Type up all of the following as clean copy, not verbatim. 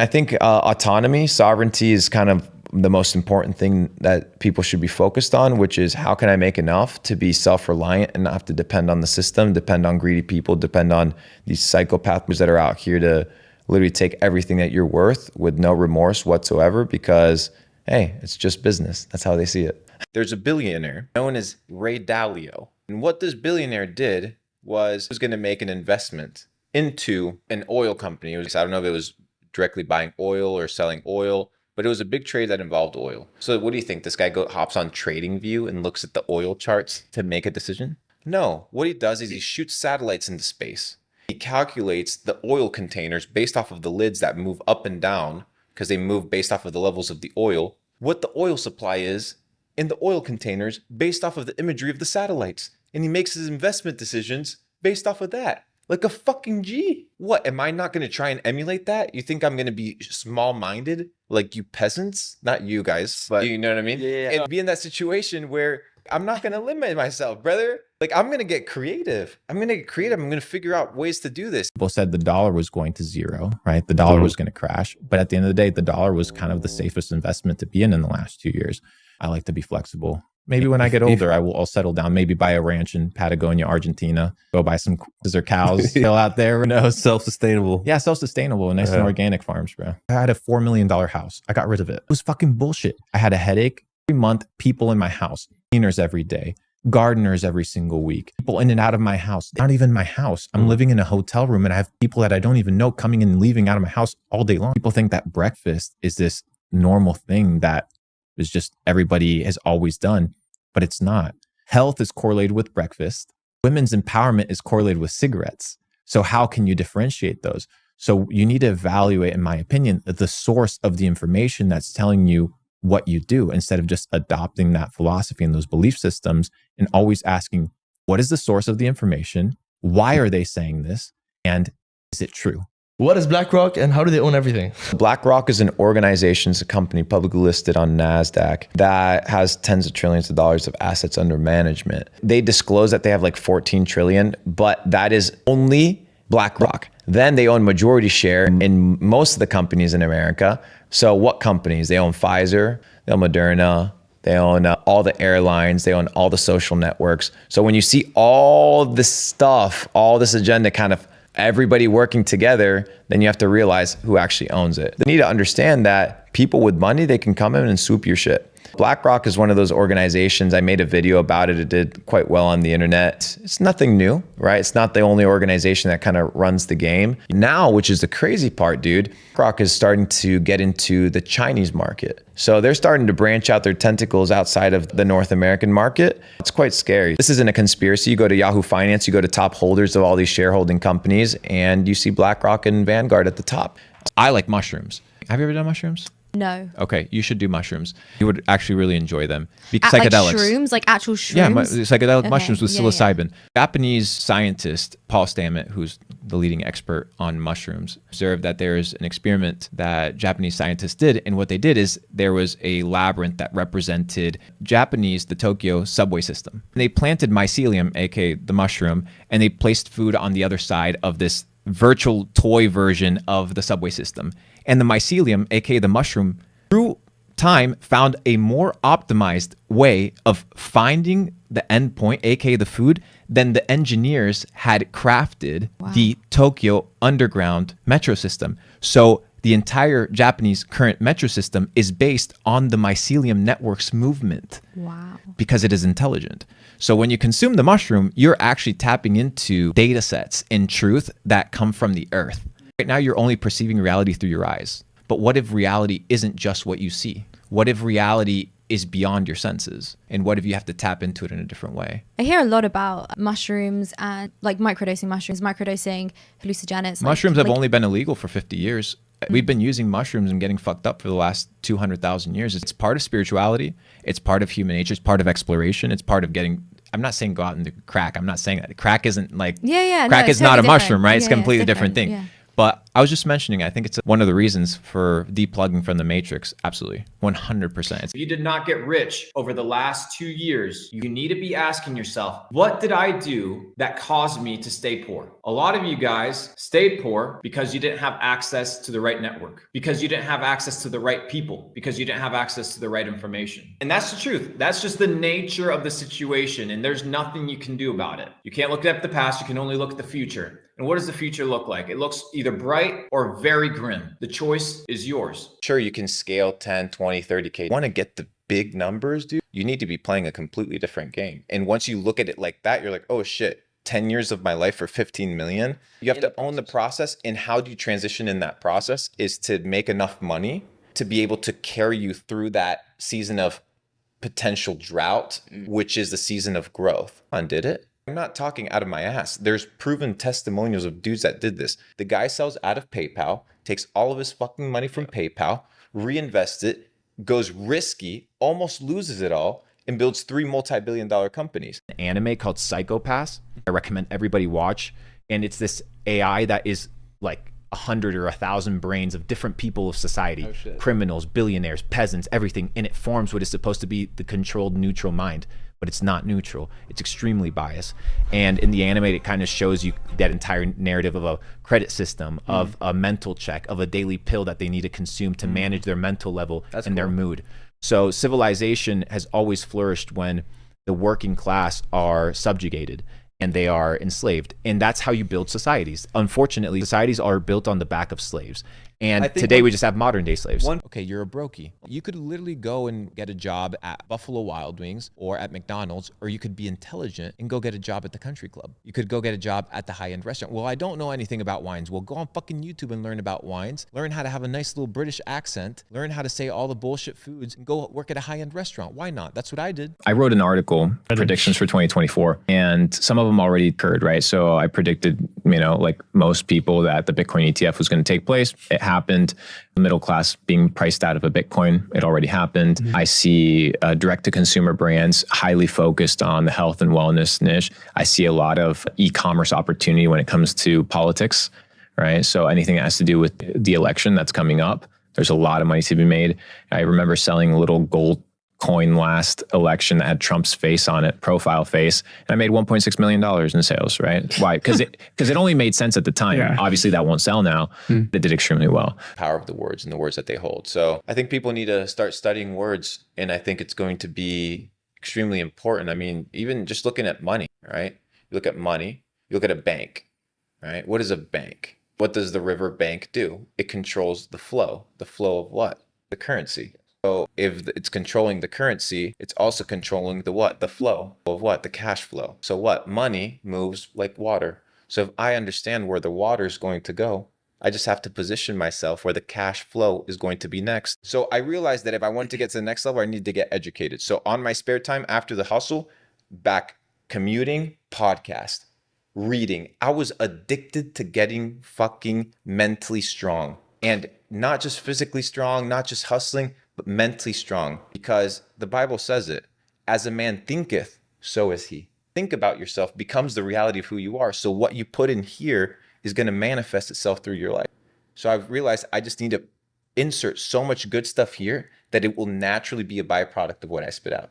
I think autonomy, sovereignty is kind of the most important thing that people should be focused on, which is how can I make enough to be self-reliant and not have to depend on the system, depend on greedy people, depend on these psychopaths that are out here to literally take everything that you're worth with no remorse whatsoever because, hey, it's just business. That's how they see it. There's a billionaire known as Ray Dalio. And what this billionaire did was he was going to make an investment into an oil company. I don't know if it was directly buying oil or selling oil, but it was a big trade that involved oil. So what do you think? This guy hops on TradingView and looks at the oil charts to make a decision? No, what he does is he shoots satellites into space. He calculates the oil containers based off of the lids that move up and down because they move based off of the levels of the oil, what the oil supply is in the oil containers based off of the imagery of the satellites. And he makes his investment decisions based off of that. Like a fucking G. What, am I not going to try and emulate that? You think I'm going to be small-minded like you peasants? Not you guys, but you know what I mean? Yeah. And be in that situation where I'm not going to limit myself, brother. Like I'm going to get creative. I'm going to figure out ways to do this. People said the dollar was going to zero, right? The dollar was going to crash. But at the end of the day, the dollar was kind of the safest investment to be in the last 2 years. I like to be flexible. Maybe when I get older, I'll settle down, maybe buy a ranch in Patagonia, Argentina, go buy some, because there are cows still out there. No, self-sustainable. Yeah, self-sustainable and nice and organic farms, bro. I had a $4 million house. I got rid of it. It was fucking bullshit. I had a headache every month, people in my house, cleaners every day, gardeners every single week, people in and out of my house, not even my house. I'm living in a hotel room and I have people that I don't even know coming in and leaving out of my house all day long. People think that breakfast is this normal thing that is just everybody has always done. But it's not. Health is correlated with breakfast. Women's empowerment is correlated with cigarettes. So how can you differentiate those? So you need to evaluate, in my opinion, the source of the information that's telling you what you do instead of just adopting that philosophy and those belief systems and always asking, what is the source of the information? Why are they saying this? And is it true? What is BlackRock and how do they own everything? BlackRock is an organization, it's a company publicly listed on NASDAQ that has tens of trillions of dollars of assets under management. They disclose that they have like 14 trillion, but that is only BlackRock. Then they own majority share in most of the companies in America. So what companies? They own Pfizer, they own Moderna, they own all the airlines, they own all the social networks. So when you see all this stuff, all this agenda kind of everybody working together, then you have to realize who actually owns it. They need to understand that people with money, they can come in and swoop your shit. BlackRock is one of those organizations. I made a video about it. It did quite well on the internet. It's nothing new, right? It's not the only organization that kind of runs the game. Now, which is the crazy part, dude, BlackRock is starting to get into the Chinese market. So they're starting to branch out their tentacles outside of the North American market. It's quite scary. This isn't a conspiracy. You go to Yahoo Finance, you go to top holders of all these shareholding companies, and you see BlackRock and Vanguard at the top. I like mushrooms. Have you ever done mushrooms? No. Okay, you should do mushrooms. You would actually really enjoy them. Psychedelics. Like shrooms, like actual shrooms? Yeah, psychedelic mushrooms with psilocybin. Yeah. Japanese scientist Paul Stamets, who's the leading expert on mushrooms, observed that there's an experiment that Japanese scientists did. And what they did is there was a labyrinth that represented the Tokyo subway system. And they planted mycelium, aka the mushroom, and they placed food on the other side of this virtual toy version of the subway system. And the mycelium, aka the mushroom, through time found a more optimized way of finding the end point, aka the food, than the engineers had crafted the Tokyo underground metro system. So the entire Japanese current metro system is based on the mycelium network's movement. Wow. Because it is intelligent. So when you consume the mushroom, you're actually tapping into data sets in truth that come from the earth. Right now, you're only perceiving reality through your eyes. But what if reality isn't just what you see? What if reality is beyond your senses? And what if you have to tap into it in a different way? I hear a lot about mushrooms and like microdosing mushrooms, microdosing hallucinogens. Mushrooms have only been illegal for 50 years. We've been using mushrooms and getting fucked up for the last 200,000 years. It's part of spirituality. It's part of human nature. It's part of exploration. It's part of getting... I'm not saying go out and do crack. I'm not saying that. Crack isn't like... Yeah. Crack is not a totally mushroom, right? Yeah, it's a completely different thing. Yeah. But I was just mentioning, I think it's one of the reasons for deplugging from the matrix. Absolutely. 100%. If you did not get rich over the last 2 years, you need to be asking yourself, what did I do that caused me to stay poor? A lot of you guys stayed poor because you didn't have access to the right network, because you didn't have access to the right people, because you didn't have access to the right information. And that's the truth. That's just the nature of the situation. And there's nothing you can do about it. You can't look at the past. You can only look at the future. And what does the future look like? It looks either bright or very grim. The choice is yours. Sure, you can scale 10, 20, 30K. You want to get the big numbers, dude? You need to be playing a completely different game. And once you look at it like that, you're like, oh shit, 10 years of my life for 15 million. You have to own the process. And how do you transition in that process is to make enough money to be able to carry you through that season of potential drought, which is the season of growth. Undid it. I'm not talking out of my ass. There's proven testimonials of dudes that did this. The guy sells out of PayPal, takes all of his fucking money from PayPal, reinvests it, goes risky, almost loses it all, and builds 3 multi-billion-dollar companies. An anime called Psychopaths. I recommend everybody watch. And it's this AI that is like 100 or 1,000 brains of different people of society, criminals, billionaires, peasants, everything. And it forms what is supposed to be the controlled neutral mind. But it's not neutral. It's extremely biased. And in the anime, it kind of shows you that entire narrative of a credit system, of a mental check, of a daily pill that they need to consume to manage their mental level and their mood. So civilization has always flourished when the working class are subjugated and they are enslaved. And that's how you build societies. Unfortunately, societies are built on the back of slaves. And today we just have modern day slaves. Okay, you're a brokey. You could literally go and get a job at Buffalo Wild Wings or at McDonald's, or you could be intelligent and go get a job at the country club. You could go get a job at the high-end restaurant. Well, I don't know anything about wines. Well, go on fucking YouTube and learn about wines. Learn how to have a nice little British accent. Learn how to say all the bullshit foods and go work at a high-end restaurant. Why not? That's what I did. I wrote an article, predictions for 2024, and some of them already occurred, right? So I predicted, like most people, that the Bitcoin ETF was going to take place. It happened. The middle class being priced out of a Bitcoin, it already happened. I see direct-to-consumer brands highly focused on the health and wellness niche. I see a lot of e-commerce opportunity when it comes to politics, right? So anything that has to do with the election that's coming up, there's a lot of money to be made. I remember selling a little gold coin last election that had Trump's face on it, profile face, and I made $1.6 million in sales, right? Why? Because it only made sense at the time. Yeah. Obviously that won't sell now. It did extremely well. Power of the words and the words that they hold. So I think people need to start studying words, and I think it's going to be extremely important. I mean, even just looking at money, right? You look at money, you look at a bank, right? What is a bank? What does the river bank do? It controls the flow. The flow of what? The currency. So if it's controlling the currency, it's also controlling the what? The flow of what? The cash flow. So what? Money moves like water. So if I understand where the water is going to go, I just have to position myself where the cash flow is going to be next. So I realized that if I want to get to the next level, I need to get educated. So on my spare time after the hustle, back commuting, podcast, reading. I was addicted to getting fucking mentally strong. And not just physically strong, not just hustling, but mentally strong, because the Bible says it, as a man thinketh, so is he. Think about yourself becomes the reality of who you are. So what you put in here is going to manifest itself through your life. So I've realized I just need to insert so much good stuff here that it will naturally be a byproduct of what I spit out.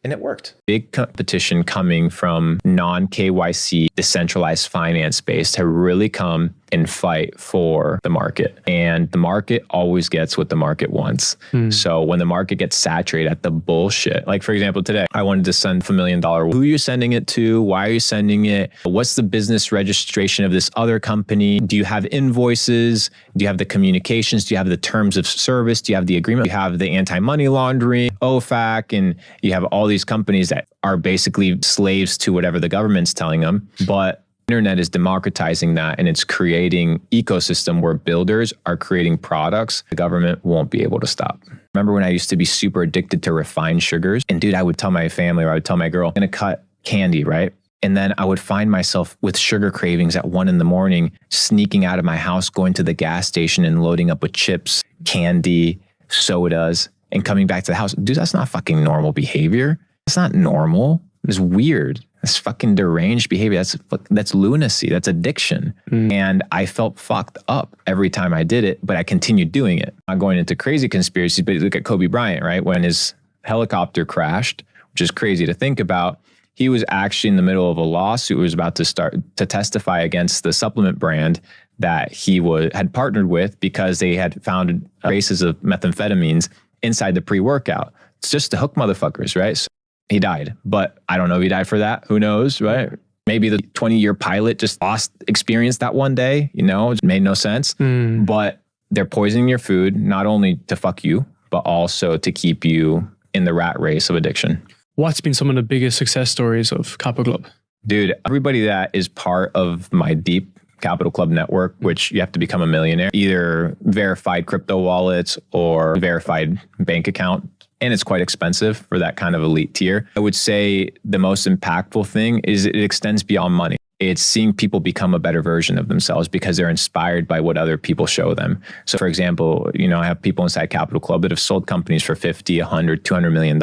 And it worked. Big competition coming from non-KYC, decentralized finance space to really come and fight for the market. And the market always gets what the market wants. So when the market gets saturated at the bullshit, like for example, today, I wanted to send $1 million. Who are you sending it to? Why are you sending it? What's the business registration of this other company? Do you have invoices? Do you have the communications? Do you have the terms of service? Do you have the agreement? Do you have the anti-money laundering, OFAC, and you have all these companies that are basically slaves to whatever the government's telling them. But internet is democratizing that, and it's creating ecosystem where builders are creating products the government won't be able to stop. Remember when I used to be super addicted to refined sugars? And dude, I would tell my family, or I would tell my girl, I'm gonna cut candy, right? And then I would find myself with sugar cravings at 1 a.m, sneaking out of my house, going to the gas station and loading up with chips, candy, sodas, and coming back to the house. Dude, that's not fucking normal behavior. It's not normal. It's weird, That's fucking deranged behavior. That's lunacy. That's addiction. And I felt fucked up every time I did it, but I continued doing it. I'm going into crazy conspiracies, but look at Kobe Bryant, right? When his helicopter crashed, which is crazy to think about, he was actually in the middle of a lawsuit. Was about to start to testify against the supplement brand that he had partnered with because they had found traces of methamphetamines inside the pre-workout. It's just to hook motherfuckers, right? So he died, but I don't know if he died for that. Who knows, right? Maybe the 20-year pilot just lost experience that one day, it made no sense. But they're poisoning your food, not only to fuck you, but also to keep you in the rat race of addiction. What's been some of the biggest success stories of Capital Club? Dude, everybody that is part of my deep Capital Club network, which you have to become a millionaire, either verified crypto wallets or verified bank account. And it's quite expensive for that kind of elite tier. I would say the most impactful thing is it extends beyond money. It's seeing people become a better version of themselves because they're inspired by what other people show them. So for example, I have people inside Capital Club that have sold companies for $50, $100, $200 million.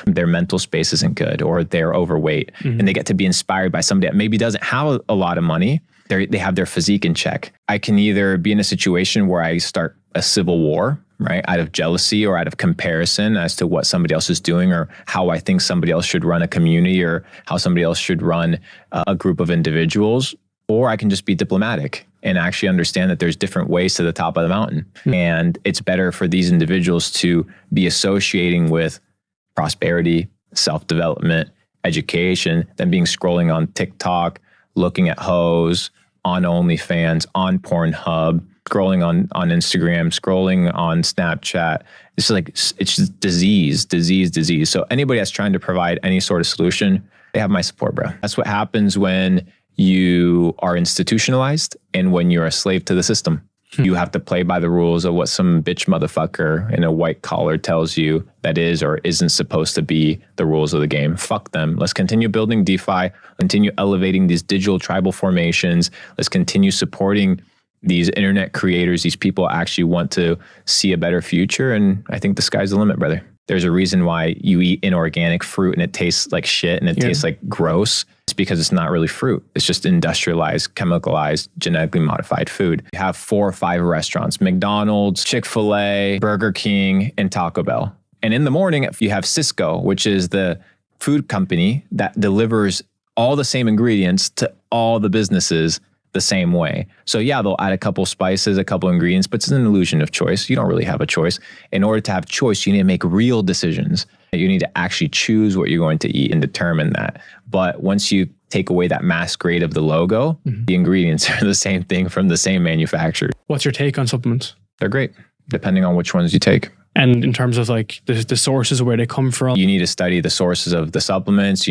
Their mental space isn't good or they're overweight and they get to be inspired by somebody that maybe doesn't have a lot of money. They have their physique in check. I can either be in a situation where I start a civil war, right? Out of jealousy or out of comparison as to what somebody else is doing or how I think somebody else should run a community or how somebody else should run a group of individuals. Or I can just be diplomatic and actually understand that there's different ways to the top of the mountain. And it's better for these individuals to be associating with prosperity, self-development, education than being scrolling on TikTok, looking at hoes, on OnlyFans, on Pornhub, scrolling on Instagram, scrolling on Snapchat. It's just disease. So anybody that's trying to provide any sort of solution, they have my support, bro. That's what happens when you are institutionalized and when you're a slave to the system. You have to play by the rules of what some bitch motherfucker in a white collar tells you that is or isn't supposed to be the rules of the game. Fuck them. Let's continue building DeFi, continue elevating these digital tribal formations. Let's continue supporting these internet creators. These people actually want to see a better future. And I think the sky's the limit, brother. There's a reason why you eat inorganic fruit and it tastes like shit and it tastes like gross. It's because it's not really fruit. It's just industrialized, chemicalized, genetically modified food. You have 4 or 5 restaurants, McDonald's, Chick-fil-A, Burger King, and Taco Bell. And in the morning, you have Cisco, which is the food company that delivers all the same ingredients to all the businesses the same way. So yeah, they'll add a couple spices, a couple ingredients, but it's an illusion of choice. You don't really have a choice. In order to have choice, you need to make real decisions. You need to actually choose what you're going to eat and determine that. But once you take away that masquerade of the logo, the ingredients are the same thing from the same manufacturer. What's your take on supplements? They're great, depending on which ones you take. And in terms of like the sources of where they come from? You need to study the sources of the supplements.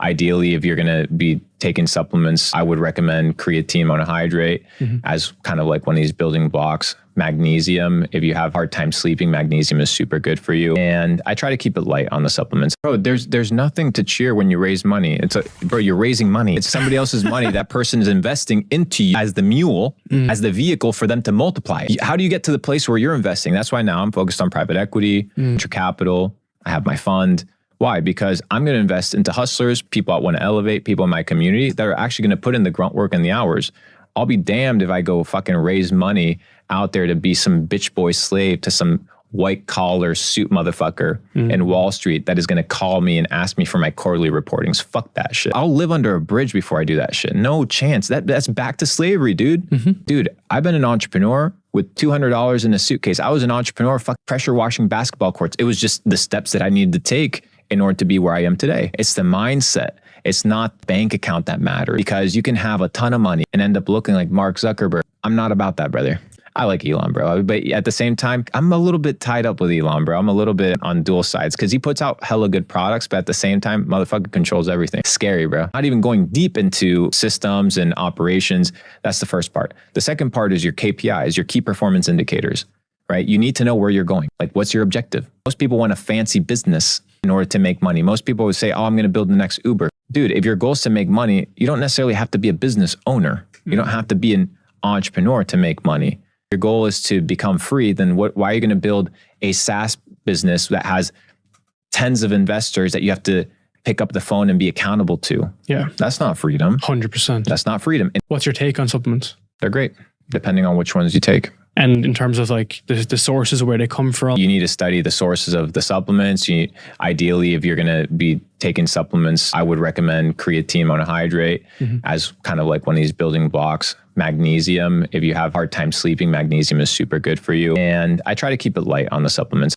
Ideally, if you're going to be taking supplements, I would recommend creatine monohydrate as kind of like one of these building blocks. Magnesium, if you have a hard time sleeping, magnesium is super good for you. And I try to keep it light on the supplements. Bro, there's nothing to cheer when you raise money. Bro, you're raising money. It's somebody else's money. That person is investing into you as the mule, as the vehicle for them to multiply. How do you get to the place where you're investing? That's why now I'm focused on private equity, venture capital. I have my fund. Why? Because I'm going to invest into hustlers, people that want to elevate, people in my community that are actually going to put in the grunt work and the hours. I'll be damned if I go fucking raise money out there to be some bitch boy slave to some white collar suit motherfucker in Wall Street that is going to call me and ask me for my quarterly reportings. Fuck that shit. I'll live under a bridge before I do that shit. No chance. That's back to slavery, dude. Dude, I've been an entrepreneur with $200 in a suitcase. I was an entrepreneur, pressure washing basketball courts. It was just the steps that I needed to take in order to be where I am today. It's the mindset. It's not the bank account that matters, because you can have a ton of money and end up looking like Mark Zuckerberg. I'm not about that, brother. I like Elon, bro. But at the same time, I'm a little bit tied up with Elon, bro. I'm a little bit on dual sides because he puts out hella good products, but at the same time, motherfucker controls everything. Scary, bro. Not even going deep into systems and operations. That's the first part. The second part is your KPIs, your key performance indicators, right? You need to know where you're going. Like, what's your objective? Most people want a fancy business in order to make money. Most people would say, oh, I'm going to build the next Uber. Dude, if your goal is to make money, you don't necessarily have to be a business owner. You don't have to be an entrepreneur to make money. Your goal is to become free, then why are you going to build a SaaS business that has tens of investors that you have to pick up the phone and be accountable to. Yeah. That's not freedom. 100%. That's not freedom. And What's your take on supplements? they're great, depending on which ones you take. And in terms of like the sources where they come from. You need to study the sources of the supplements. Ideally, if you're going to be taking supplements, I would recommend creatine monohydrate as kind of like one of these building blocks. Magnesium, if you have a hard time sleeping, magnesium is super good for you. And I try to keep it light on the supplements.